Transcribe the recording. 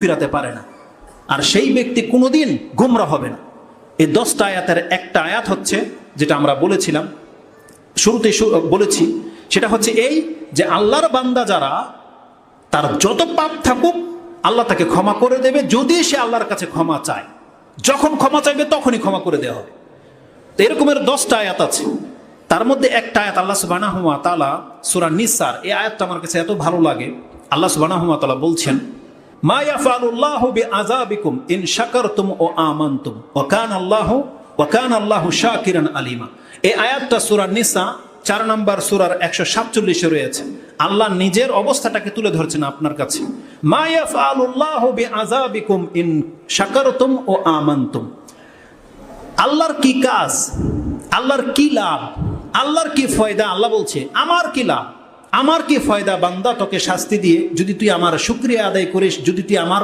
ফিরাতে পারে না, আর সেই ব্যক্তি কোনোদিন গোমরাহ হবে না। এই 10টা আয়াতের একটা আয়াত হচ্ছে যেটা আমরা বলেছিলাম, শুরুতে বলেছি, সেটা হচ্ছে এই যে আল্লাহর বান্দা যারা, তার যত পাপ থাকুক আল্লাহ তাকে ক্ষমা করে দেবে যদি সে আল্লাহর কাছে ক্ষমা চায়। যখন ক্ষমা চাইবে তখনই ক্ষমা করে দেওয়া হবে। তো এরকমের 10টা আয়াত আছে। তার মধ্যে একটা আয়াত আল্লাহ সুবহানাহু ওয়া তাআলা সূরা নিসার, এই আয়াতটা আমার কাছে এত ভালো লাগে। আল্লাহ সুবহানাহু ওয়া তাআলা বলছেন, মা ইয়াফআলুল্লাহু বিআযাবিকুম ইন শাকারতুম ওয়া আমানতুম ওয়া কানা আল্লাহু শাকিরান আলিমা। এই আয়াতটা সূরা নিসা 4 নম্বর সূরার 147 রয়েছে। আল্লাহ নিজের অবস্থাটাকে তুলে ধরছেন আপনার কাছে। মা ইয়াফআলুল্লাহু বিআযাবিকুম ইন শাকারতুম ওয়া আমানতুম। আল্লাহর কি কাজ, আল্লাহর কি লাভ, আল্লাহর কি ফয়দা? আল্লাহ বলছে আমার কি লাভ, আমার কি ফয়দা বান্দা তোকে শাস্তি দিয়ে যদি তুই আমার শুকরিয়া আদায় করিস, যদি তুই আমার